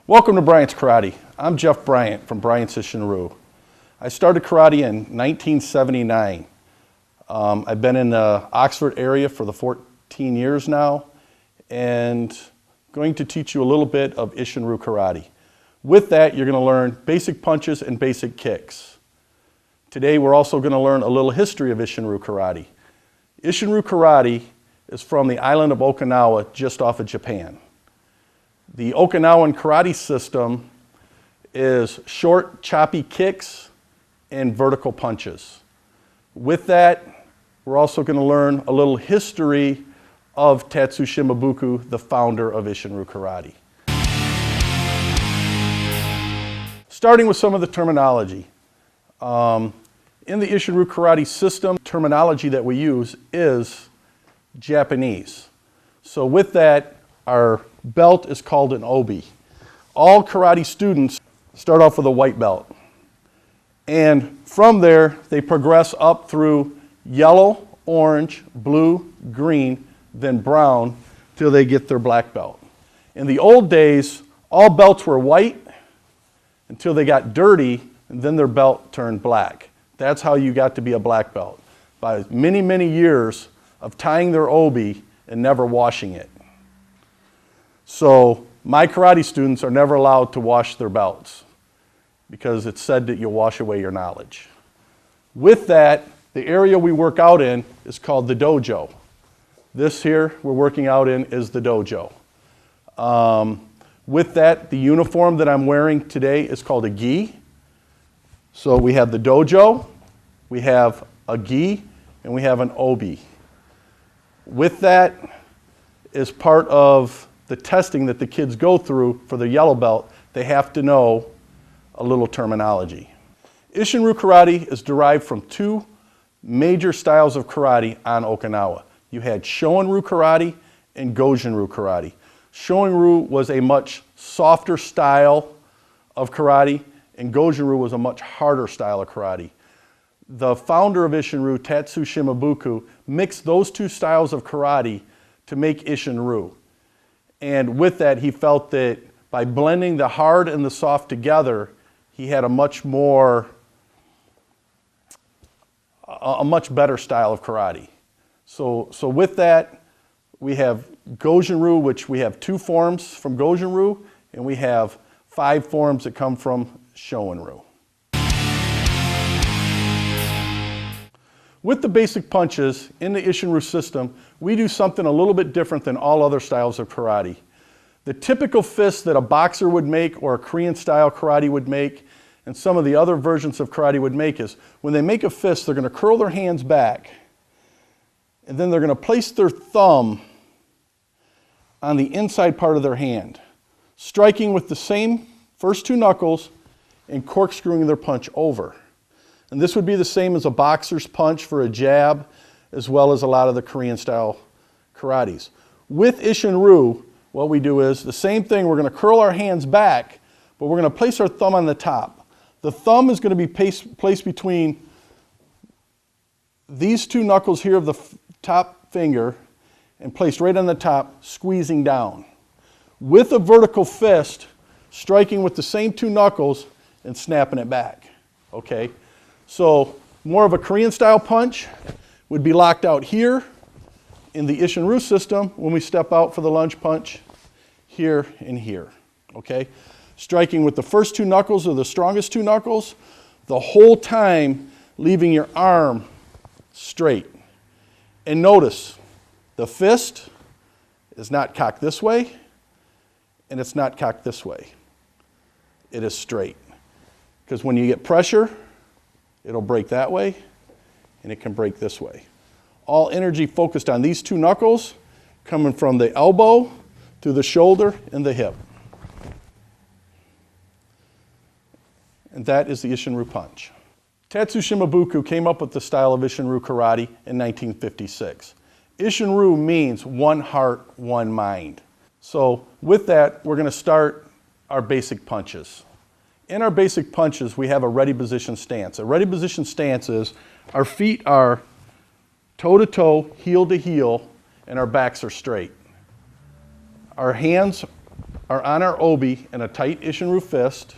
Welcome to Bryant's Karate. I'm Jeff Bryant from Bryant's Ishin-Ryu. I started karate in 1979. I've been in the Oxford area for the 14 years now, and going to teach you a little bit of Ishin-Ryu karate. With that, you're going to learn basic punches and basic kicks. Today, we're also going to learn a little history of Ishin-Ryu karate. Ishin-Ryu karate is from the island of Okinawa, just off of Japan. The Okinawan karate system is short, choppy kicks and vertical punches. With that, we're also going to learn a little history of Tatsu Shimabuku, the founder of Ishin-Ryu karate. Starting with some of the terminology. In the Ishin-Ryu karate system, terminology that we use is Japanese. So with that, our belt is called an obi. All karate students start off with a white belt. And from there, they progress up through yellow, orange, blue, green, then brown, till they get their black belt. In the old days, all belts were white until they got dirty, and then their belt turned black. That's how you got to be a black belt, by many, many years of tying their obi and never washing it. So my karate students are never allowed to wash their belts because it's said that you'll wash away your knowledge. With that, the area we work out in is called the dojo. This here we're working out in is the dojo. With that, the uniform that I'm wearing today is called a gi. So we have the dojo, we have a gi, and we have an obi. With that is part of the testing that the kids go through for the yellow belt. They have to know a little terminology. Ishin-Ryu karate is derived from two major styles of karate on Okinawa. You had Shoin-Ryu karate and Gojin-Ryu karate. Shoin-Ryu was a much softer style of karate, and Gojin-Ryu was a much harder style of karate. The founder of Ishin-Ryu, Tatsu Shimabuku, mixed those two styles of karate to make Ishin-Ryu. And with that, he felt that by blending the hard and the soft together, he had a much better style of karate. So with that, we have Gojin-Ryu, which we have two forms from Gojin-Ryu, and we have 5 forms that come from Shoin-Ryu. With the basic punches in the Ishin-Ryu system, we do something a little bit different than all other styles of karate. The typical fist that a boxer would make or a Korean style karate would make, and some of the other versions of karate would make, is when they make a fist, they're going to curl their hands back, and then they're going to place their thumb on the inside part of their hand, striking with the same first 2 knuckles and corkscrewing their punch over. And this would be the same as a boxer's punch for a jab, as well as a lot of the Korean style karates. With Ishin-Ryu, what we do is the same thing. We're going to curl our hands back, but we're going to place our thumb on the top. The thumb is going to be placed between these 2 knuckles here of the top finger and placed right on the top, squeezing down. With a vertical fist, striking with the same 2 knuckles and snapping it back. Okay? So more of a Korean style punch would be locked out here in the Ishin-Ryu system when we step out for the lunge punch, here and here. Okay? Striking with the first 2 knuckles or the strongest 2 knuckles, the whole time leaving your arm straight. And notice, the fist is not cocked this way, and it's not cocked this way. It is straight. Because when you get pressure, it'll break that way, and it can break this way. All energy focused on these 2 knuckles, coming from the elbow to the shoulder and the hip. And that is the Ishin-Ryu punch. Tatsu Shimabuku came up with the style of Ishin-Ryu karate in 1956. Ishin-Ryu means one heart, one mind. So with that, we're going to start our basic punches. In our basic punches, we have a ready position stance. A ready position stance is our feet are toe to toe, heel to heel, and our backs are straight. Our hands are on our obi in a tight Ishinru fist,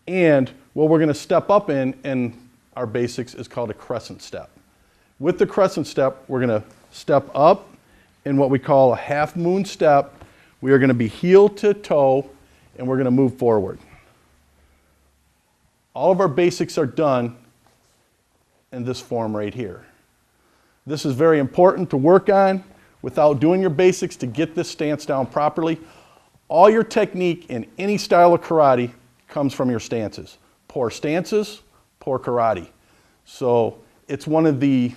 and what we're going to step up in our basics is called a crescent step. With the crescent step, we're going to step up in what we call a half moon step. We are going to be heel to toe, and we're going to move forward. All of our basics are done in this form right here. This is very important to work on without doing your basics to get this stance down properly. All your technique in any style of karate comes from your stances. Poor stances, poor karate. So it's one of the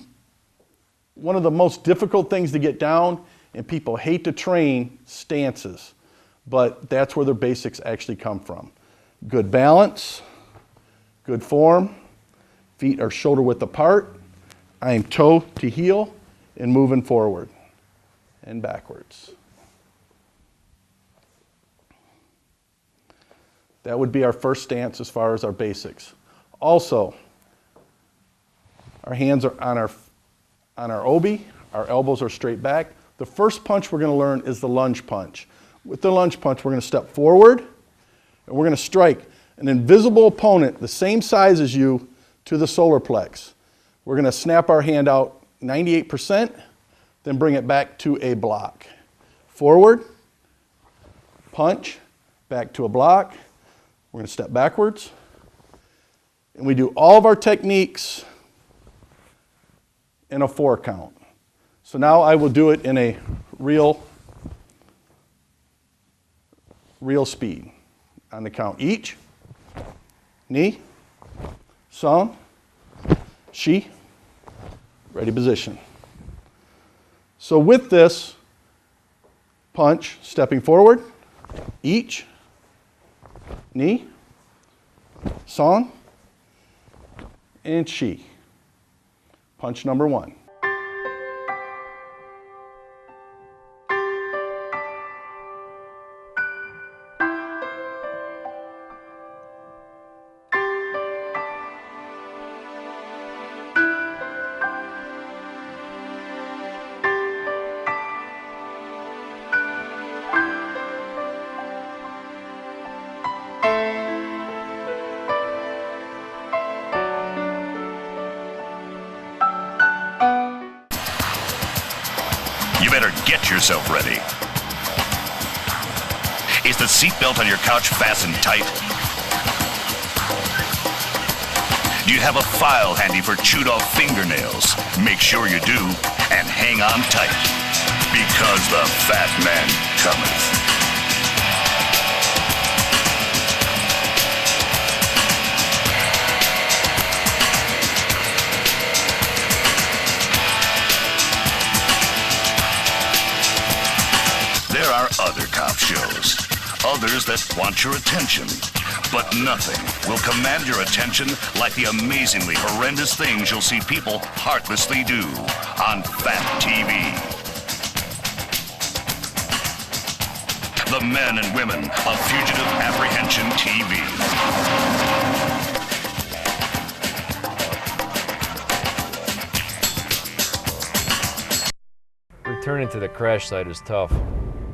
most difficult things to get down, and people hate to train stances, but that's where their basics actually come from. Good balance, good form, feet are shoulder width apart. I am toe to heel and moving forward and backwards. That would be our first stance as far as our basics. Also, our hands are on our obi, our elbows are straight back. The first punch we're going to learn is the lunge punch. With the lunge punch, we're going to step forward, and we're going to strike an invisible opponent the same size as you to the solar plex. We're going to snap our hand out 98%, then bring it back to a block. Forward, punch, back to a block. We're going to step backwards. And we do all of our techniques in a 4 count. So now I will do it in a real speed. On the count, each, knee, song, shi, ready position. So with this punch, stepping forward, each, knee, song, and shi. Punch number 1. You better get yourself ready. Is the seatbelt on your couch fastened tight? Do you have a file handy for chewed off fingernails? Make sure you do, and hang on tight, because the fat man cometh. There are other cop shows, others that want your attention, but nothing will command your attention like the amazingly horrendous things you'll see people heartlessly do on Fat TV. The men and women of Fugitive Apprehension TV. Returning to the crash site is tough.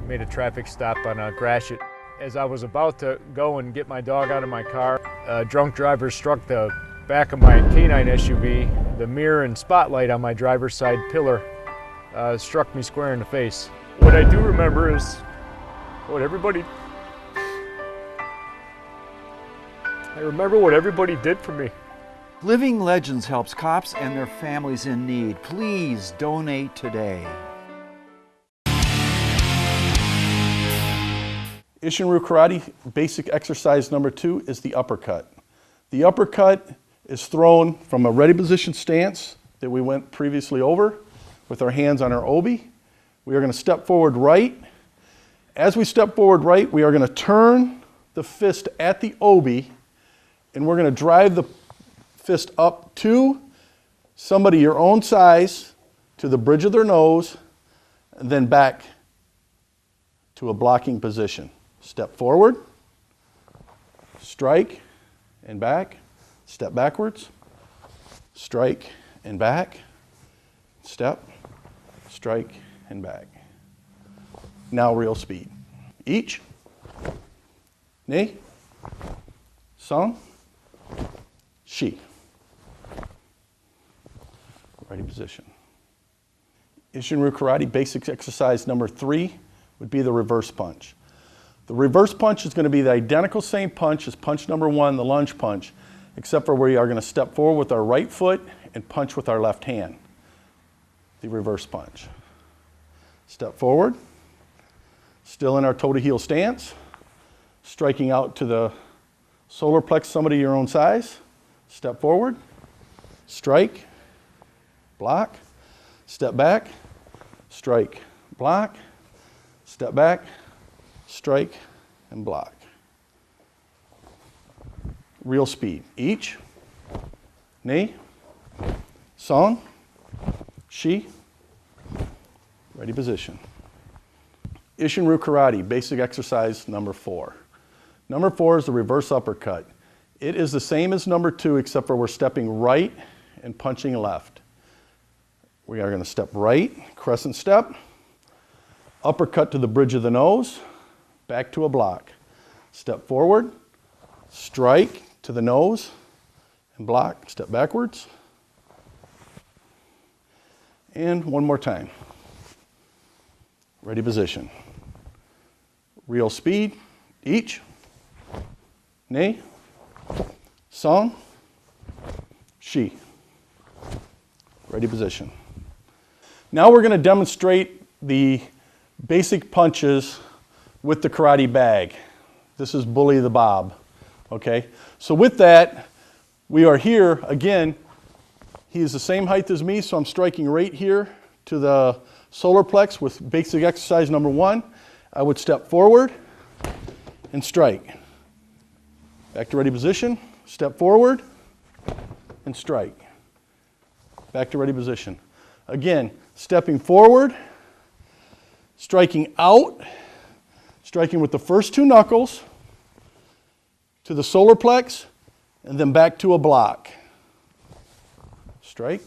Made a traffic stop on Gratiot. As I was about to go and get my dog out of my car, a drunk driver struck the back of my canine SUV. The mirror and spotlight on my driver's side pillar struck me square in the face. What I do remember is what everybody did for me. Living Legends helps cops and their families in need. Please donate today. Ishinru Karate basic exercise number 2 is the uppercut. The uppercut is thrown from a ready position stance that we went previously over with our hands on our obi. We are going to step forward right. As we step forward right, we are going to turn the fist at the obi, and we're going to drive the fist up to somebody your own size, to the bridge of their nose, and then back to a blocking position. Step forward, strike, and back. Step backwards, strike, and back. Step, strike, and back. Now real speed. Each. Ni, Song, Shi. Ready position. Ishinryu Karate basic exercise number 3 would be the reverse punch. The reverse punch is going to be the identical same punch as punch number 1, the lunge punch, except for we are going to step forward with our right foot and punch with our left hand. The reverse punch. Step forward, still in our toe to heel stance, striking out to the solar plex, somebody your own size. Step forward, strike, block, step back, strike, block, step back, strike, and block. Real speed. Each, Ni, Song, Shi. Ready position. Ishinryu Karate, basic exercise number 4. Number 4 is the reverse uppercut. It is the same as number 2, except for we're stepping right and punching left. We are going to step right, crescent step, uppercut to the bridge of the nose, back to a block. Step forward, strike to the nose, and block. Step backwards. And one more time. Ready position. Real speed, each, Ni, Song, Shi. Ready position. Now we're going to demonstrate the basic punches with the karate bag. This is Bully the Bob. Okay? So with that, we are here again. He is the same height as me, so I'm striking right here to the solar plex with basic exercise number 1. I would step forward and strike. Back to ready position. Step forward and strike. Back to ready position. Again, stepping forward, striking out, striking with the first 2 knuckles to the solar plex, and then back to a block. Strike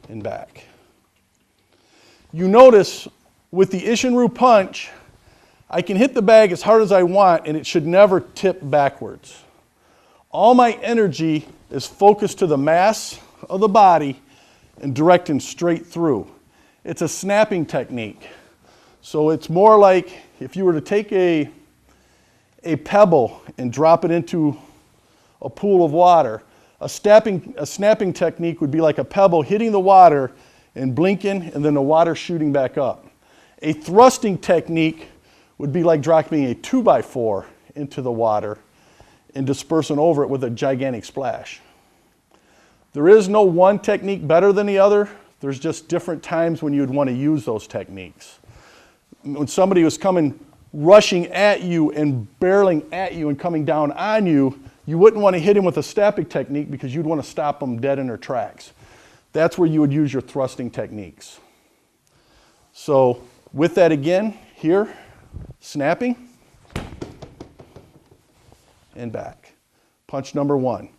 and back. You notice with the Ishinryu punch, I can hit the bag as hard as I want and it should never tip backwards. All my energy is focused to the mass of the body and directing straight through. It's a snapping technique. So it's more like if you were to take a pebble and drop it into a pool of water, a snapping technique would be like a pebble hitting the water and blinking and then the water shooting back up. A thrusting technique would be like dropping a 2x4 into the water and dispersing over it with a gigantic splash. There is no one technique better than the other. There's just different times when you'd want to use those techniques. When somebody was coming, rushing at you and barreling at you and coming down on you, you wouldn't want to hit him with a snapping technique because you'd want to stop them dead in their tracks. That's where you would use your thrusting techniques. So with that again, here, snapping and back. Punch number 1.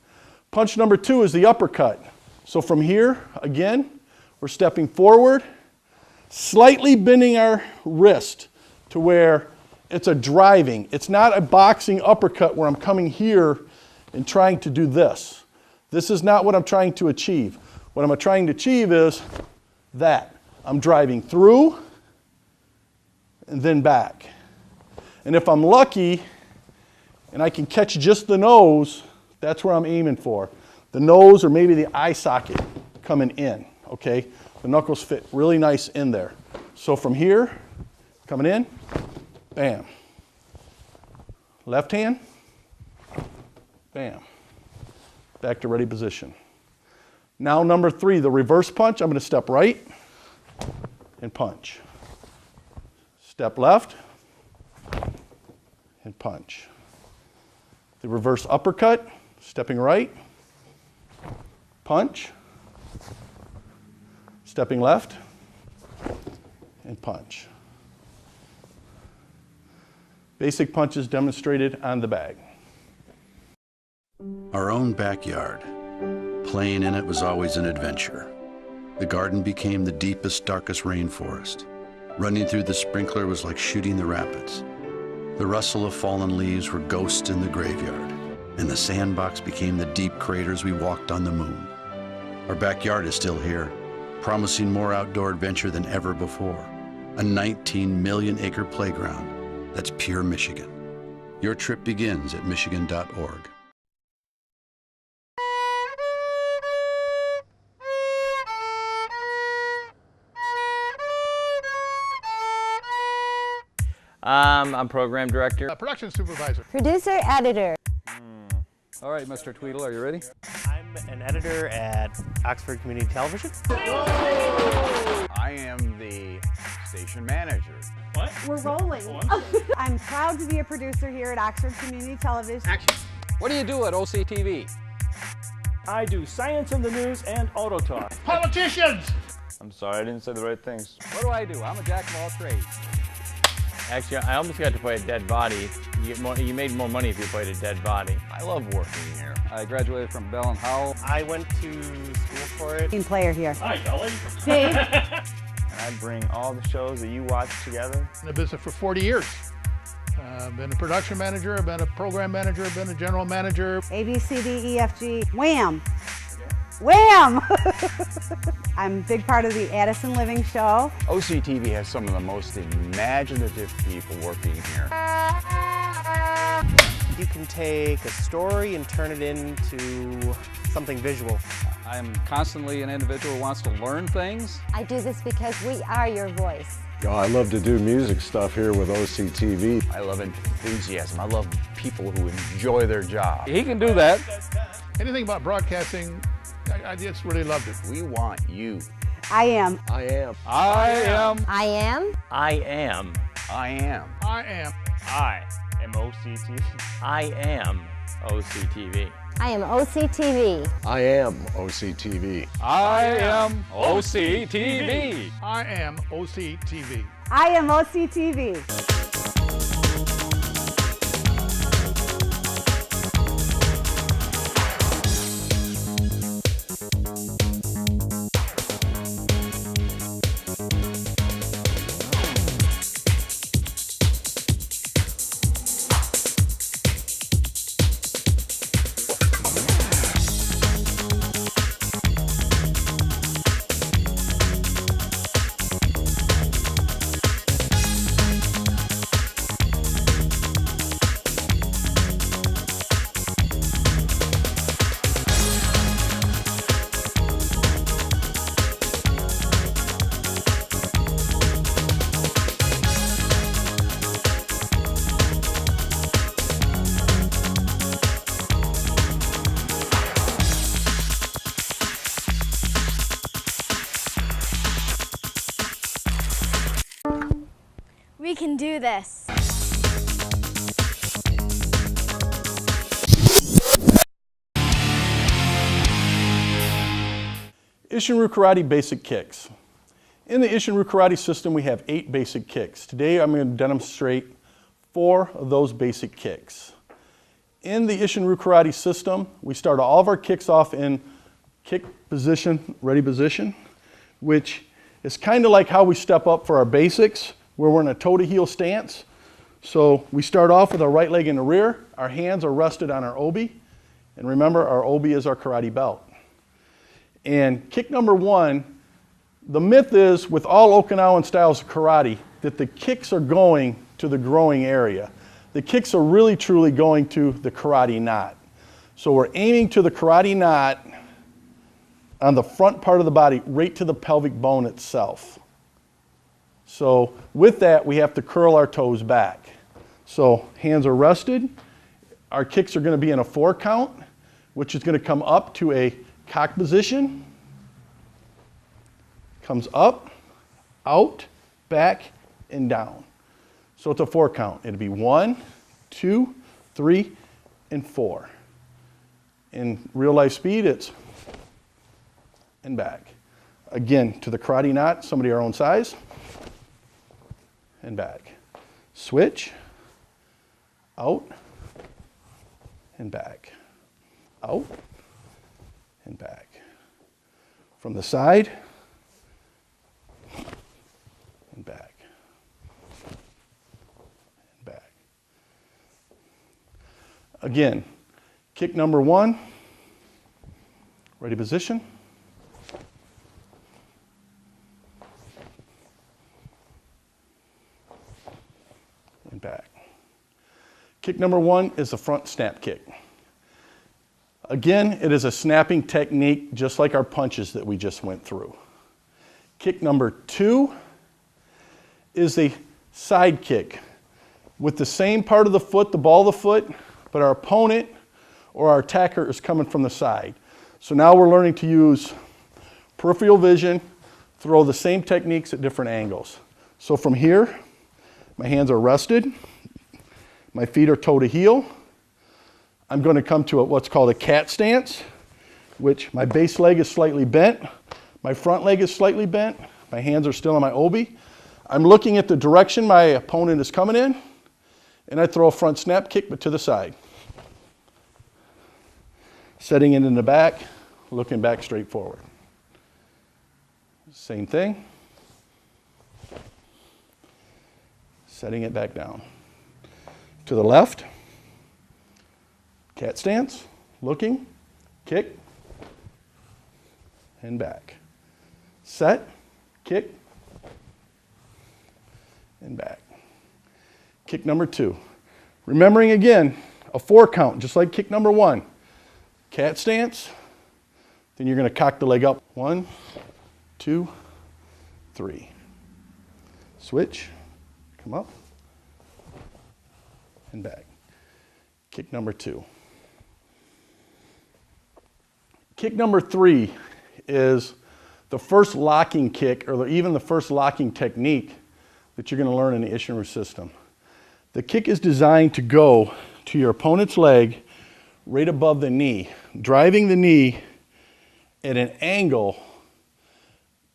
Punch number 2 is the uppercut. So from here, again, we're stepping forward, slightly bending our wrist to where it's a driving. It's not a boxing uppercut where I'm coming here and trying to do this. This is not what I'm trying to achieve. What I'm trying to achieve is that. I'm driving through and then back. And if I'm lucky and I can catch just the nose, that's where I'm aiming for. The nose or maybe the eye socket coming in, okay? The knuckles fit really nice in there. So from here, coming in, bam. Left hand, bam. Back to ready position. Now number 3, the reverse punch. I'm going to step right and punch. Step left and punch. The reverse uppercut, stepping right, punch, stepping left, and punch. Basic punches demonstrated on the bag. Our own backyard. Playing in it was always an adventure. The garden became the deepest, darkest rainforest. Running through the sprinkler was like shooting the rapids. The rustle of fallen leaves were ghosts in the graveyard, and the sandbox became the deep craters we walked on the moon. Our backyard is still here, promising more outdoor adventure than ever before. A 19 million acre playground that's pure Michigan. Your trip begins at michigan.org. I'm program director. Production supervisor. Producer, editor. All right, Mr. Tweedle, are you ready? I'm an editor at Oxford Community Television. I am the station manager. What? We're rolling. I'm proud to be a producer here at Oxford Community Television. Action. What do you do at OCTV? I do science in the news and auto talk. Politicians! I'm sorry, I didn't say the right things. What do I do? I'm a jack of all trades. Actually, I almost got to play a dead body. You made more money if you played a dead body. I love working here. I graduated from Bell and Howell. I went to school for it. Team player here. Hi, Kelly. Dave. I bring all the shows that you watch together. In the business for 40 years. Been a production manager, I've been a program manager, been a general manager. A, B, C, D, E, F, G. Wham! Wham! I'm a big part of the Addison Living Show. OCTV has some of the most imaginative people working here. You can take a story and turn it into something visual. I'm constantly an individual who wants to learn things. I do this because we are your voice. Oh, I love to do music stuff here with OCTV. I love enthusiasm. I love people who enjoy their job. He can do that. Anything about broadcasting, I just really loved it. We want you. I am. I am. I am. I am. I am. I am. I am. I am OCTV. I am OCTV. I am OCTV. I am OCTV. I am OCTV. I am OCTV. I am OCTV. We can do this. Ishinryu Karate basic kicks. In the Ishinryu Karate system, we have 8 basic kicks. Today, I'm going to demonstrate 4 of those basic kicks. In the Ishinryu Karate system, we start all of our kicks off in kick position, ready position, which is kind of like how we step up for our basics, where we're in a toe-to-heel stance. So we start off with our right leg in the rear, our hands are rested on our obi, and remember, our obi is our karate belt. And kick number 1, the myth is with all Okinawan styles of karate that the kicks are going to the growing area. The kicks are really truly going to the karate knot. So we're aiming to the karate knot on the front part of the body, right to the pelvic bone itself. So with that, we have to curl our toes back. So hands are rested. Our kicks are going to be in a 4 count, which is going to come up to a cock position. Comes up, out, back, and down. So it's a 4 count. It'll be 1, 2, 3, and 4. In real life speed, it's and back. Again, to the karate knot, somebody our own size, and back. Switch, out, and back. Out, and back. From the side, and back. And back. Again, kick number 1, ready position. And back. Kick number 1 is the front snap kick. Again, it is a snapping technique just like our punches that we just went through. Kick number 2 is a side kick with the same part of the foot, the ball of the foot, but our opponent or our attacker is coming from the side. So now we're learning to use peripheral vision, throw the same techniques at different angles. So from here, my hands are rested, my feet are toe to heel. I'm going to come to what's called a cat stance, which my base leg is slightly bent, my front leg is slightly bent, my hands are still on my obi. I'm looking at the direction my opponent is coming in, and I throw a front snap kick, but to the side. Setting it in the back, looking back straight forward. Same thing. Setting it back down. To the left, cat stance, looking, kick, and back. Set, kick, and back. Kick number 2. Remembering again, a 4 count, just like kick number 1. Cat stance, then you're going to cock the leg up. 1, 2, 3. Switch, come up, and back. Kick number 2. Kick number 3 is the first locking kick, or even the first locking technique that you're going to learn in the Ishinru system. The kick is designed to go to your opponent's leg right above the knee, driving the knee at an angle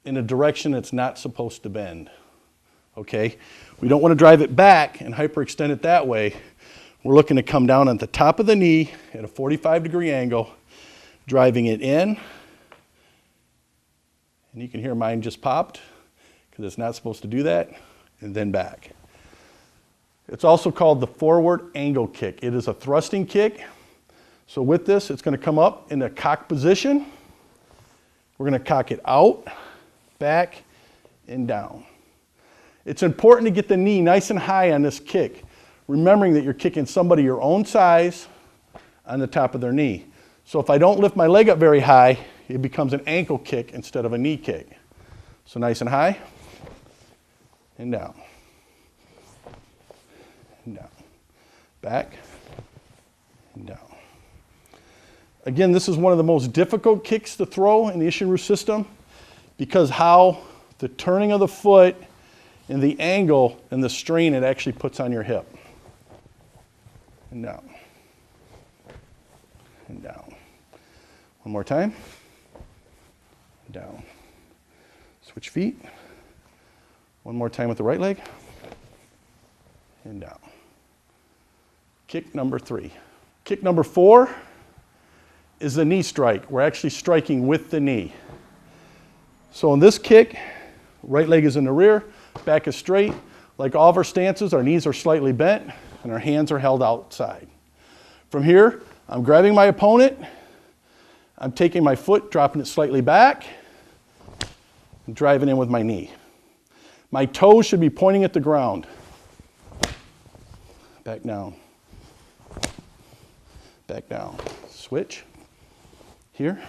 in a direction it's not supposed to bend. Okay? We don't want to drive it back and hyperextend it that way. We're looking to come down at the top of the knee at a 45-degree angle, driving it in. And you can hear mine just popped because it's not supposed to do that, and then back. It's also called the forward angle kick. It is a thrusting kick. So with this, it's going to come up in a cock position. We're going to cock it out, back, and down. It's important to get the knee nice and high on this kick, remembering that you're kicking somebody your own size on the top of their knee. So if I don't lift my leg up very high, it becomes an ankle kick instead of a knee kick. So nice and high, and down, and down, back, and down. Again, this is one of the most difficult kicks to throw in the Ishinru system because how the turning of the foot and the angle and the strain it actually puts on your hip. And down, and down. One more time. Down. Switch feet. One more time with the right leg. And down. Kick number 3. Kick number 4 is the knee strike. We're actually striking with the knee. So in this kick, right leg is in the rear, back is straight. Like all of our stances, our knees are slightly bent and our hands are held outside. From here, I'm grabbing my opponent. I'm taking my foot, dropping it slightly back, and driving in with my knee. My toes should be pointing at the ground. Back down. Back down. Switch. Here.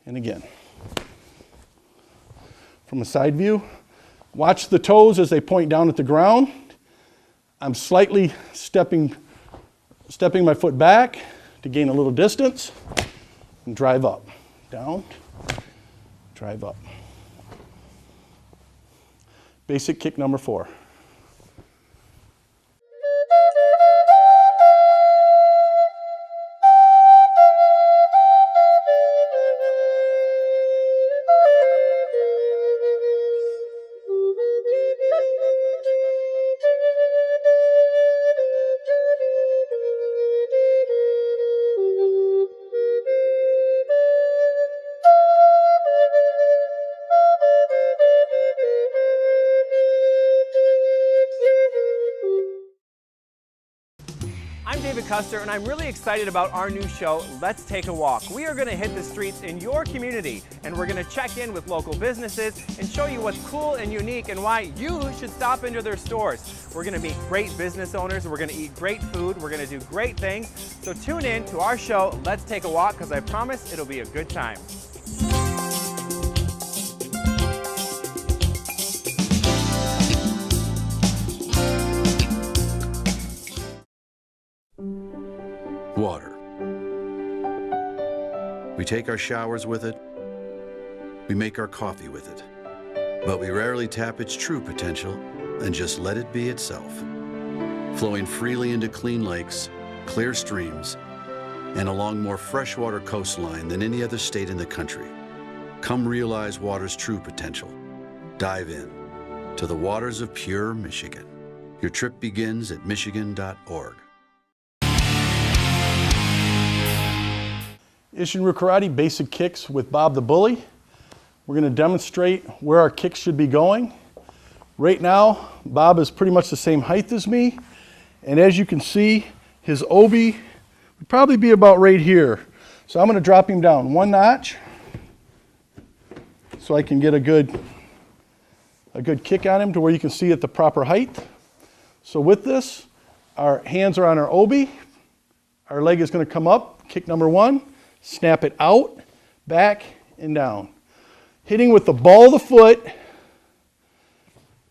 And again. From a side view, watch the toes as they point down at the ground. I'm slightly stepping my foot back to gain a little distance and drive up. Down, drive up. Basic kick number 4. David Custer, and I'm really excited about our new show, Let's Take a Walk. We are going to hit the streets in your community, and we're going to check in with local businesses and show you what's cool and unique and why you should stop into their stores. We're going to meet great business owners, we're going to eat great food, we're going to do great things. So tune in to our show, Let's Take a Walk, because I promise it'll be a good time. Water. We take our showers with it. We make our coffee with it. But we rarely tap its true potential and just let it be itself. Flowing freely into clean lakes, clear streams, and along more freshwater coastline than any other state in the country. Come realize water's true potential. Dive in to the waters of pure Michigan. Your trip begins at michigan.org. Ishinru Karate Basic Kicks with Bob the Bully. We're going to demonstrate where our kicks should be going. Right now, Bob is pretty much the same height as me, and as you can see, his obi would probably be about right here. So I'm going to drop him down one notch so I can get a good kick on him to where you can see at the proper height. So with this, our hands are on our obi. Our leg is going to come up, kick number one. Snap it out, back, and down. Hitting with the ball of the foot,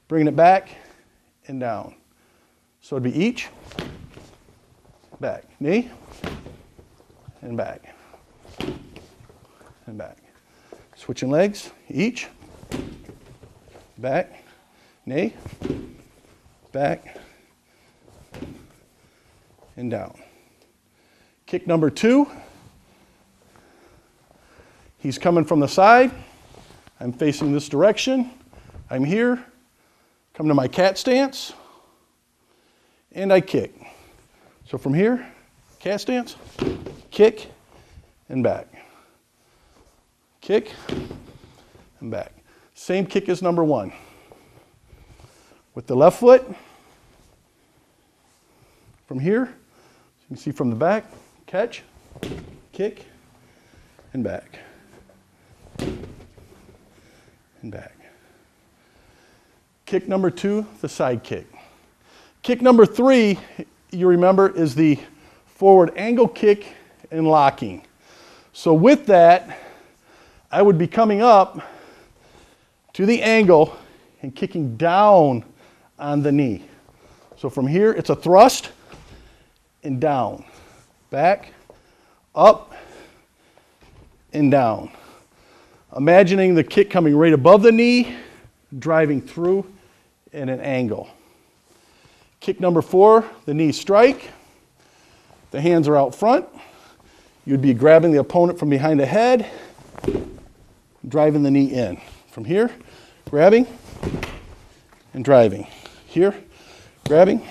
bringing it back and down. So it'd be each, back, knee, and back, and back. Switching legs, each, back, knee, back, and down. Kick number two. He's coming from the side. I'm facing this direction. I'm here. Come to my cat stance. And I kick. So from here, cat stance, kick, and back. Kick, and back. Same kick as number one. With the left foot, from here, you can see from the back, catch, kick, and back. And back. Kick number two, the side kick. Kick number three, you remember, is the forward angle kick and locking. So with that, I would be coming up to the angle and kicking down on the knee. So from here, it's a thrust and down. Back, up, and down. Imagining the kick coming right above the knee, driving through at an angle. Kick number four, the knee strike. The hands are out front. You'd be grabbing the opponent from behind the head, driving the knee in. From here, grabbing and driving. Here, grabbing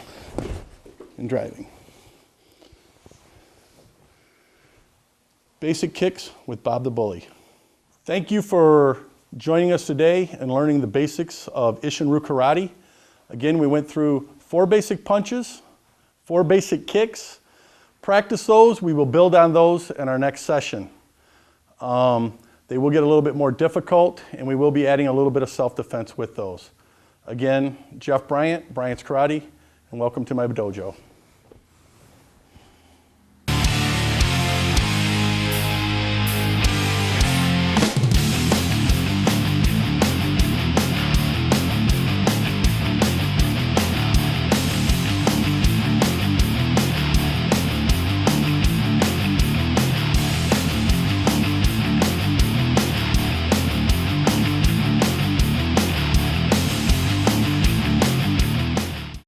and driving. Basic kicks with Bob the Bully. Thank you for joining us today and learning the basics of Ishinru Karate. Again, we went through 4 basic punches, 4 basic kicks. Practice those. We will build on those in our next session. They will get a little bit more difficult, and we will be adding a little bit of self-defense with those. Again, Jeff Bryant, Bryant's Karate, and welcome to my dojo.